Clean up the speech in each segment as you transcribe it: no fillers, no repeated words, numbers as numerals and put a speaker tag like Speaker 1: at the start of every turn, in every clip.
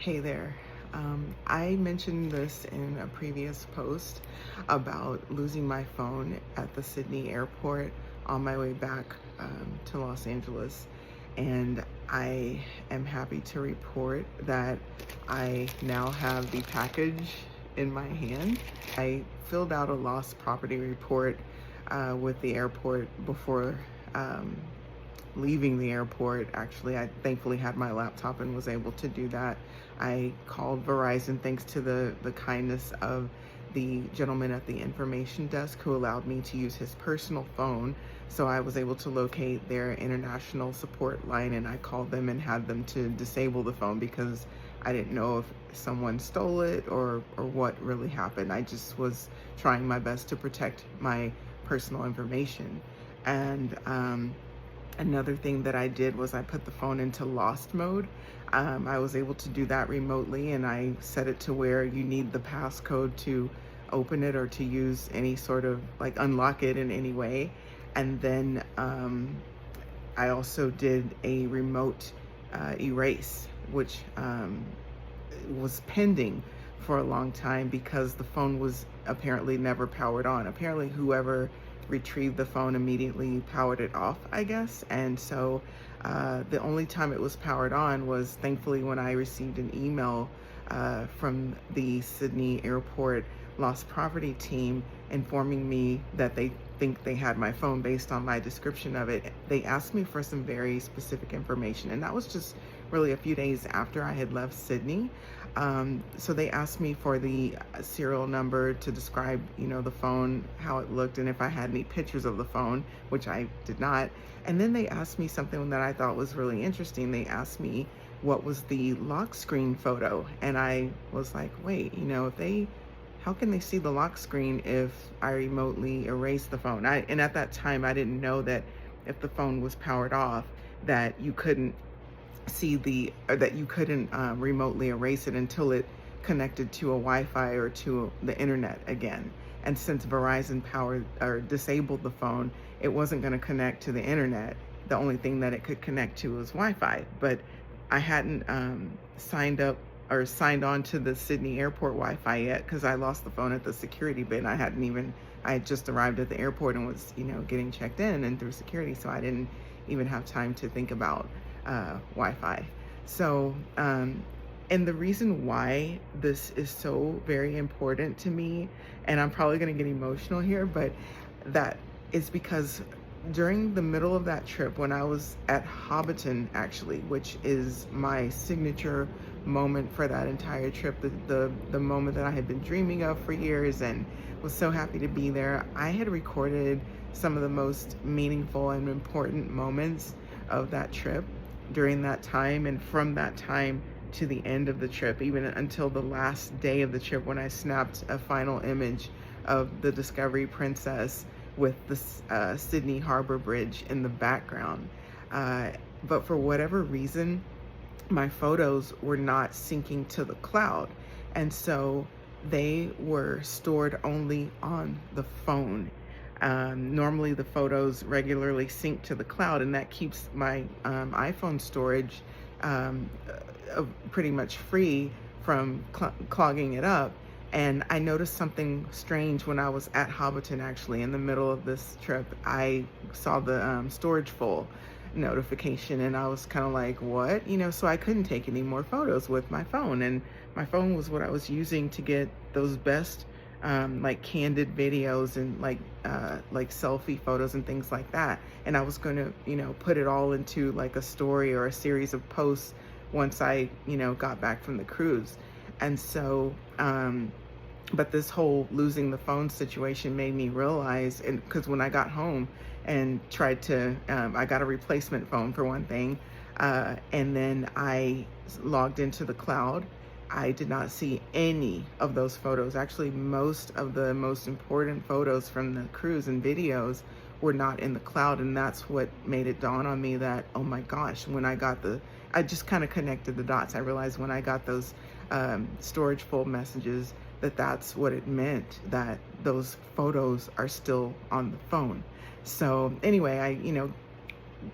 Speaker 1: Hey there. I mentioned this in a previous post about losing my phone at the Sydney airport on my way back to Los Angeles. And I am happy to report that I now have the package in my hand. I filled out a lost property report with the airport before. Leaving the airport. Actually, I thankfully had my laptop and was able to do that. I called Verizon thanks to the kindness of the gentleman at the information desk who allowed me to use his personal phone. So I was able to locate their international support line, and I called them and had them to disable the phone because I didn't know if someone stole it or what really happened. I just was trying my best to protect my personal information. And another thing that I did was I put the phone into lost mode. I was able to do that remotely, and I set it to where you need the passcode to open it or to use any sort of like unlock it in any way. And then I also did a remote erase, which was pending for a long time because the phone was apparently never powered on. Apparently, whoever retrieved the phone immediately powered it off, I guess. And so the only time it was powered on was thankfully when I received an email from the Sydney Airport lost property team informing me that they think they had my phone based on my description of it. They asked me for some very specific information, and that was just really a few days after I had left Sydney. So they asked me for the serial number to describe, the phone, how it looked, and if I had any pictures of the phone, which I did not. And then they asked me something that I thought was really interesting. They asked me what was the lock screen photo, and I was like, wait, how can they see the lock screen if I remotely erase the phone? And at that time, I didn't know that if the phone was powered off, that you couldn't remotely erase it until it connected to a Wi-Fi or to the internet again. And since Verizon powered or disabled the phone, it wasn't going to connect to the internet. The only thing that it could connect to was Wi-Fi. But I hadn't signed up or signed on to the Sydney airport Wi-Fi yet because I lost the phone at the security bin. I had just arrived at the airport and was, getting checked in and through security. So I didn't even have time to think about Wi-Fi. So, and the reason why this is so very important to me, and I'm probably going to get emotional here, but that is because during the middle of that trip, when I was at Hobbiton, actually, which is my signature moment for that entire trip, the moment that I had been dreaming of for years and was so happy to be there, I had recorded some of the most meaningful and important moments of that trip during that time, and from that time to the end of the trip, even until the last day of the trip when I snapped a final image of the Discovery Princess with the Sydney Harbor Bridge in the background. But for whatever reason, my photos were not syncing to the cloud. And so they were stored only on the phone. Normally the photos regularly sync to the cloud, and that keeps my iPhone storage pretty much free from clogging it up. And I noticed something strange when I was at Hobbiton, actually, in the middle of this trip. I saw the storage full notification, and I was kind of like, what? So I couldn't take any more photos with my phone. And my phone was what I was using to get those best like candid videos and like selfie photos and things like that. And I was going to, put it all into like a story or a series of posts once I, got back from the cruise. And so, but this whole losing the phone situation made me realize, and because when I got home and tried to, I got a replacement phone for one thing, and then I logged into the cloud. I did not see any of those photos. Actually, most of the most important photos from the cruise and videos were not in the cloud. And that's what made it dawn on me that, oh my gosh, I just kind of connected the dots. I realized when I got those storage full messages that's what it meant, that those photos are still on the phone. So anyway, I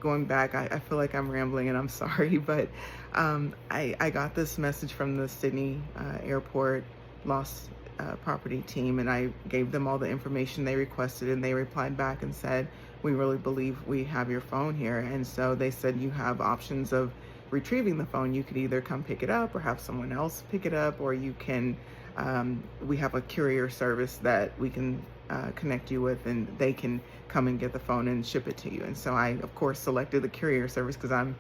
Speaker 1: going back, I feel like I'm rambling and I'm sorry, but I got this message from the Sydney airport lost property team, and I gave them all the information they requested, and they replied back and said, we really believe we have your phone here. And so they said you have options of retrieving the phone. You could either come pick it up or have someone else pick it up, or you can, we have a courier service that we can connect you with, and they can come and get the phone and ship it to you. And so I, of course, selected the courier service because I'm,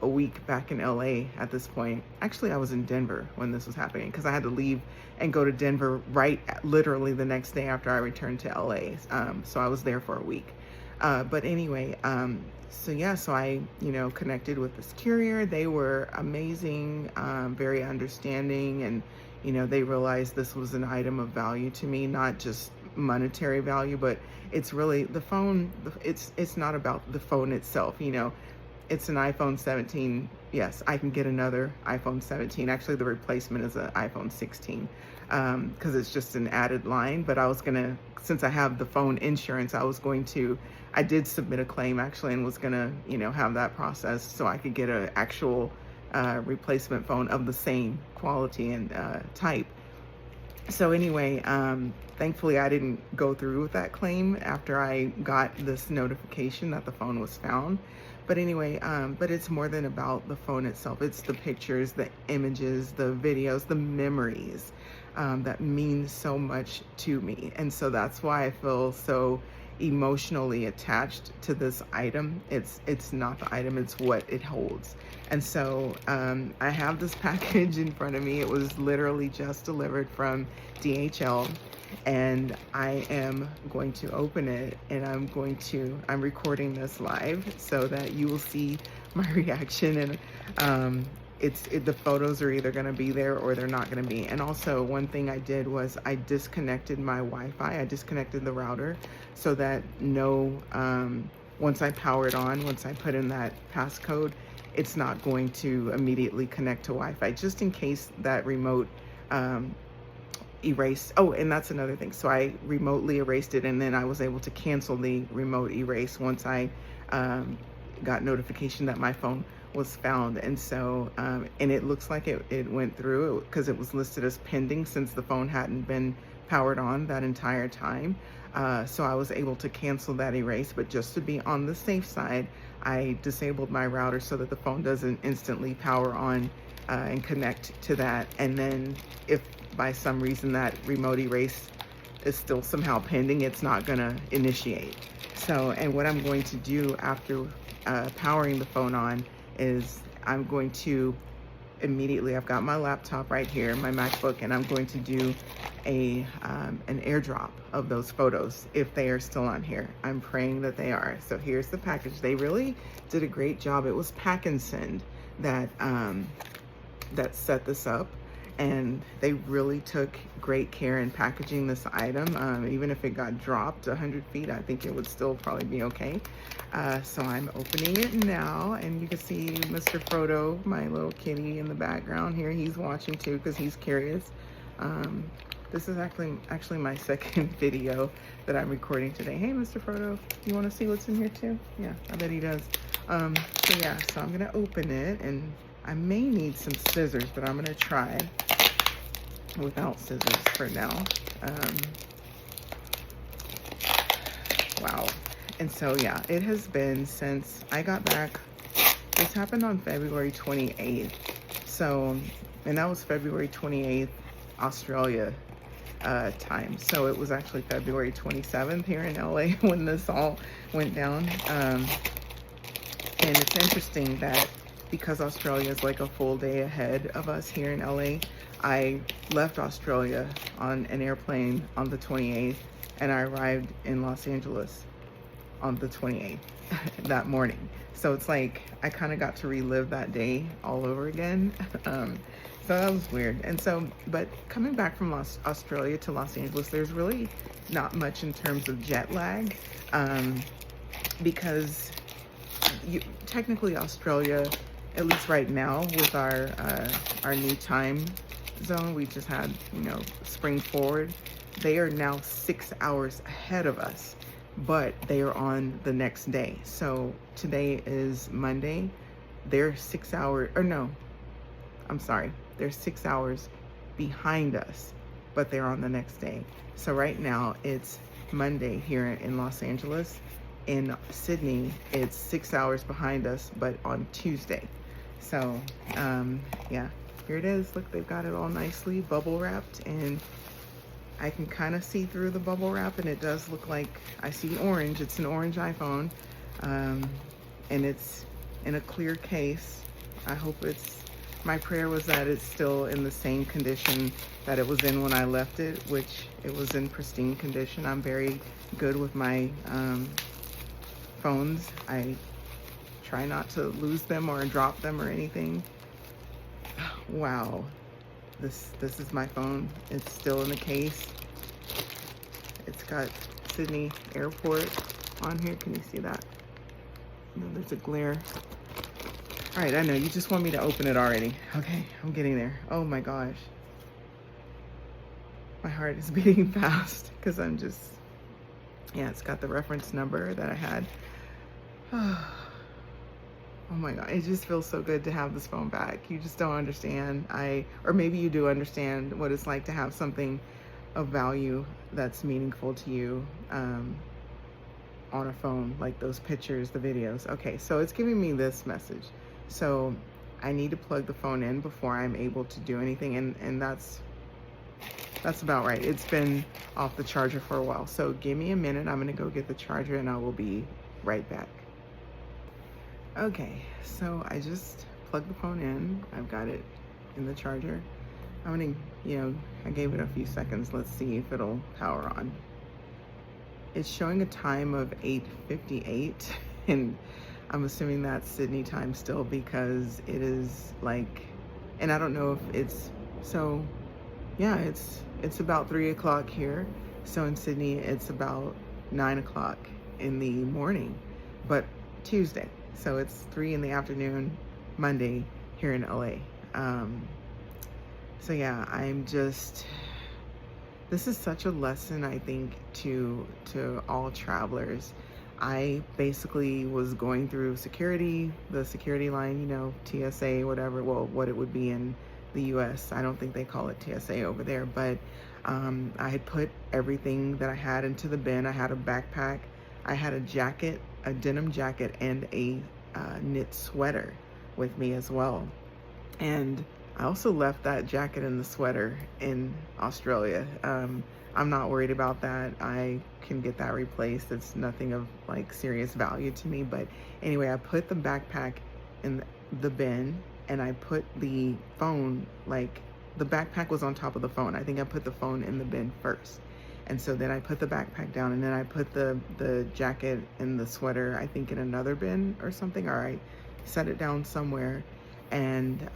Speaker 1: a week back in LA at this point. Actually, I was in Denver when this was happening because I had to leave and go to Denver literally the next day after I returned to LA. So I was there for a week. But anyway, so I, connected with this courier. They were amazing, very understanding, and, they realized this was an item of value to me, not just monetary value, but it's really the phone. It's not about the phone itself, It's an iPhone 17. Yes, I can get another iPhone 17. Actually, the replacement is an iPhone 16 because it's just an added line. But I was gonna, since I have the phone insurance, I did submit a claim actually, and was gonna, have that process so I could get an actual replacement phone of the same quality and type. So anyway, thankfully I didn't go through with that claim after I got this notification that the phone was found. But anyway, but it's more than about the phone itself. It's the pictures, the images, the videos, the memories that mean so much to me. And so that's why I feel so emotionally attached to this item. It's not the item, it's what it holds. And so I have this package in front of me. It was literally just delivered from DHL, and I am going to open it, and I'm recording this live so that you will see my reaction. And the photos are either going to be there or they're not going to be. And also, one thing I did was I disconnected my Wi-Fi. I disconnected the router so that once I power it on, once I put in that passcode, it's not going to immediately connect to Wi-Fi, just in case that remote erased. Oh, and that's another thing. So I remotely erased it, and then I was able to cancel the remote erase once I got notification that my phone was found. And so and it looks like it went through because it was listed as pending since the phone hadn't been powered on that entire time. So I was able to cancel that erase, but just to be on the safe side, I disabled my router so that the phone doesn't instantly power on and connect to that. And then if by some reason that remote erase is still somehow pending, it's not gonna initiate. So, and what I'm going to do after powering the phone on is I'm going to immediately, I've got my laptop right here, my MacBook, and I'm going to do an airdrop of those photos if they are still on here. I'm praying that they are. So here's the package. They really did a great job. It was Pack and Send that set this up, and they really took great care in packaging this item. Even if it got dropped 100 feet, I think it would still probably be okay. So I'm opening it now, and you can see Mr. Frodo, my little kitty in the background here. He's watching too because he's curious. This is actually my second video that I'm recording today. Hey, Mr. Frodo, you want to see what's in here too? Yeah, I bet he does. So yeah, so I'm gonna open it, and I may need some scissors, but I'm gonna try without scissors for now. Wow. And so yeah, it has been since I got back. This happened on February 28th. So, and that was February 28th, Australia time. So it was actually February 27th here in LA when this all went down. And it's interesting that because Australia is like a full day ahead of us here in LA, I left Australia on an airplane on the 28th, and I arrived in Los Angeles on the 28th that morning. So it's like I kind of got to relive that day all over again. So that was weird. And so, but coming back from Australia to Los Angeles, there's really not much in terms of jet lag, because technically Australia, at least right now with our new time zone, we just had, spring forward. They are now 6 hours ahead of us. but they are on the next day. So today is Monday. They're 6 hours, or no, I'm sorry, they're 6 hours behind us, but they're on the next day. So right now it's Monday here in Los Angeles. In Sydney, it's 6 hours behind us, but on Tuesday. So yeah, here it is. Look, they've got it all nicely bubble wrapped, and I can kind of see through the bubble wrap, and it does look like I see orange. It's an orange iPhone, and it's in a clear case. I hope my prayer was that it's still in the same condition that it was in when I left it, which it was in pristine condition. I'm very good with my phones. I try not to lose them or drop them or anything. Wow. This is my phone. It's still in the case. It's got Sydney Airport on here. Can you see that? No, there's a glare. All right, I know you just want me to open it already. Okay, I'm getting there. Oh my gosh. My heart is beating fast because I'm just, yeah, it's got the reference number that I had. Oh my God, it just feels so good to have this phone back. You just don't understand. Or maybe you do understand what it's like to have something of value that's meaningful to you on a phone, like those pictures, the videos. Okay, so it's giving me this message. So I need to plug the phone in before I'm able to do anything, and that's about right. It's been off the charger for a while. So give me a minute. I'm gonna go get the charger and I will be right back. Okay, so I just plugged the phone in. I've got it in the charger. I'm gonna, I gave it a few seconds. Let's see if it'll power on. It's showing a time of 8:58, and I'm assuming that's Sydney time still because it is like, and I don't know if it's, so yeah, it's about 3 o'clock here. So in Sydney, it's about 9 o'clock in the morning, but Tuesday. So it's 3 in the afternoon, Monday here in LA. So yeah, this is such a lesson, I think, to all travelers. I basically was going through the security line, TSA, whatever, well, what it would be in the US. I don't think they call it TSA over there, but I had put everything that I had into the bin. I had a backpack, I had a jacket, a denim jacket, and a knit sweater with me as well. And I also left that jacket and the sweater in Australia. I'm not worried about that. I can get that replaced. It's nothing of like serious value to me. But anyway, I put the backpack in the bin, and I put the phone, like the backpack was on top of the phone. I think I put the phone in the bin first. And so then I put the backpack down, and then I put the jacket and the sweater, I think, in another bin or something, or I set it down somewhere. And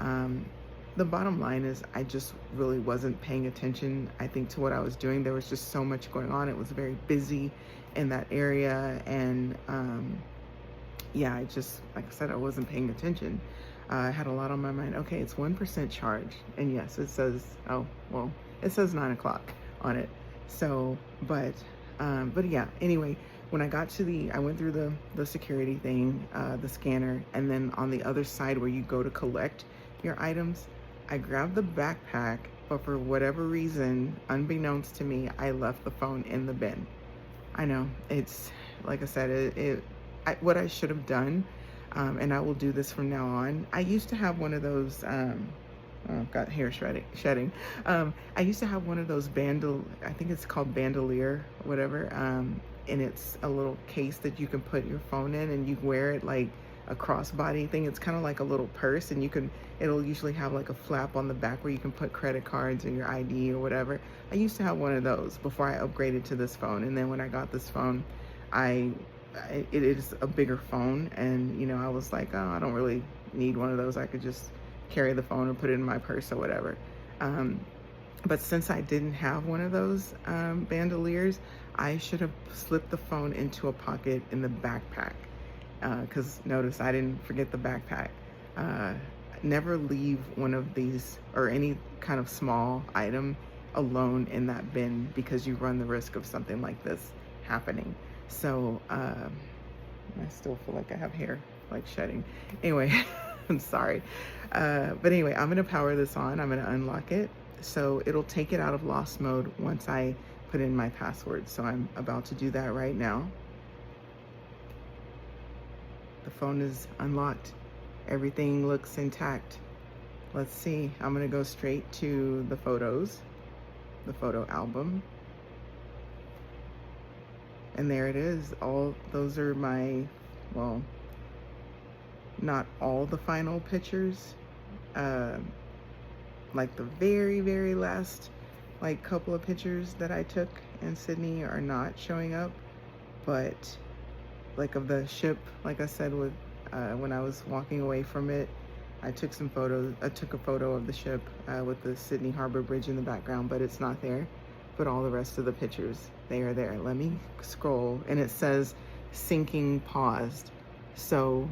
Speaker 1: the bottom line is I just really wasn't paying attention, I think, to what I was doing. There was just so much going on. It was very busy in that area. And yeah, I just, like I said, I wasn't paying attention. I had a lot on my mind. Okay, it's 1% charge. And yes, it says, oh, well, it says 9 o'clock on it. So, but yeah, anyway, when I got to I went through the security thing, the scanner, and then on the other side where you go to collect your items, I grabbed the backpack, but for whatever reason, unbeknownst to me, I left the phone in the bin. I know, it's, like I said, what I should have done, and I will do this from now on. I used to have one of those, oh, I've got hair shedding. I used to have one of those I think it's called bandolier, whatever. And it's a little case that you can put your phone in, and you wear it like a crossbody thing. It's kind of like a little purse, and it'll usually have like a flap on the back where you can put credit cards and your ID or whatever. I used to have one of those before I upgraded to this phone. And then when I got this phone, it is a bigger phone, and I was like, oh, I don't really need one of those. I could just carry the phone or put it in my purse or whatever. But since I didn't have one of those bandoliers, I should have slipped the phone into a pocket in the backpack. Because notice I didn't forget the backpack. Never leave one of these or any kind of small item alone in that bin, because you run the risk of something like this happening. So I still feel like I have hair like shedding. Anyway, I'm sorry. But anyway, I'm gonna power this on. I'm gonna unlock it. So it'll take it out of lost mode once I put in my password. So I'm about to do that right now. The phone is unlocked. Everything looks intact. Let's see. I'm gonna go straight to the photos, the photo album. And there it is. All those are my, well, not all the final pictures. Like the very, very last like couple of pictures that I took in Sydney are not showing up, but like of the ship, like I said, with when I was walking away from it, I took some photos. I took a photo of the ship with the Sydney Harbor Bridge in the background, but it's not there. But all the rest of the pictures, they are there. Let me scroll, and it says syncing paused. So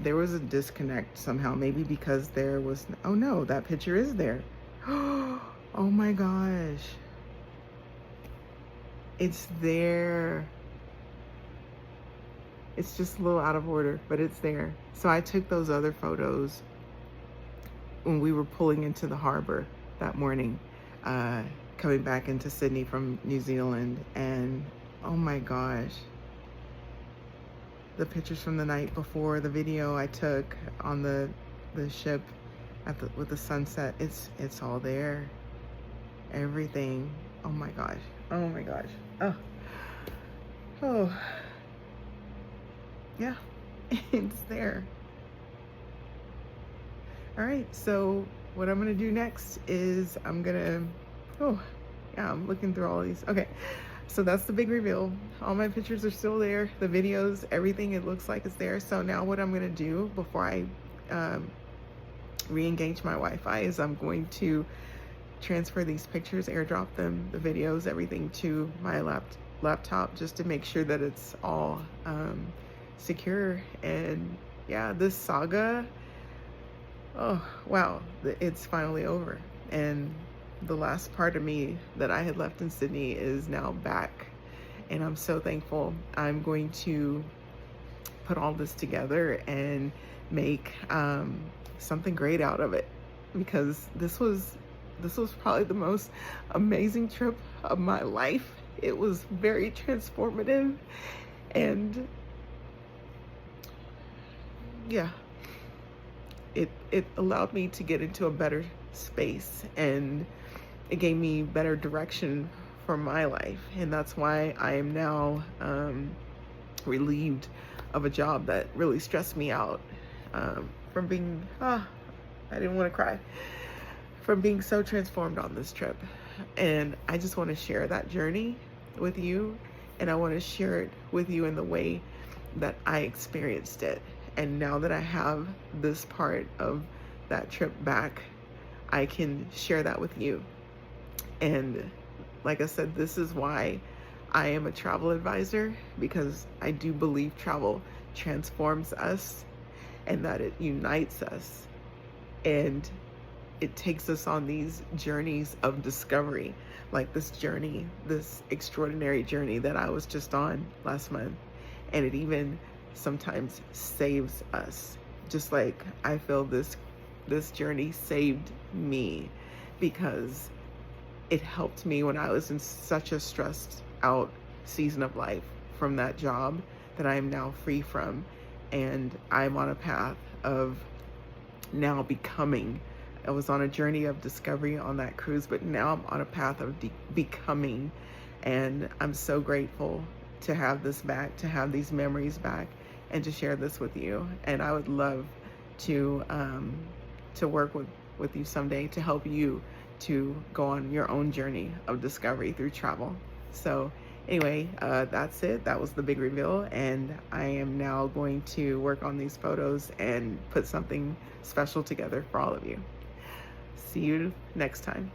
Speaker 1: there was a disconnect somehow, maybe because there was, oh no, that picture is there. Oh my gosh. It's there. It's just a little out of order, but it's there. So I took those other photos when we were pulling into the harbor that morning, coming back into Sydney from New Zealand. And oh my gosh, the pictures from the night before, the video I took on the ship with the sunset, it's all there. Everything. Oh my gosh. Oh my gosh. Oh. Yeah, it's there. All right, so what I'm gonna do next is I'm looking through all these. Okay, so that's the big reveal. All my pictures are still there, the videos, everything, it looks like it's there. So now what I'm gonna do before I re-engage my Wi-Fi is I'm going to transfer these pictures, airdrop them, the videos, everything to my laptop just to make sure that it's all secure. And yeah, this saga, oh wow, it's finally over. And the last part of me that I had left in Sydney is now back, and I'm so thankful. I'm going to put all this together and make something great out of it, because this was probably the most amazing trip of my life. It was very transformative, and yeah, it allowed me to get into a better space, and it gave me better direction for my life. And that's why I am now relieved of a job that really stressed me out, from being, I didn't want to cry, from being so transformed on this trip. And I just want to share that journey with you, and I want to share it with you in the way that I experienced it. And now that I have this part of that trip back, I can share that with you. And like I said, this is why I am a travel advisor, because I do believe travel transforms us, and that it unites us, and it takes us on these journeys of discovery, like this journey, this extraordinary journey that I was just on last month. And it even sometimes saves us, just like I feel this journey saved me, because it helped me when I was in such a stressed out season of life from that job that I am now free from. And I'm on a path of now becoming. I was on a journey of discovery on that cruise, but now I'm on a path of becoming. And I'm so grateful to have this back, to have these memories back, and to share this with you. And I would love to work with you someday to help you to go on your own journey of discovery through travel. So anyway, that's it. That was the big reveal, and I am now going to work on these photos and put something special together for all of you. See you next time.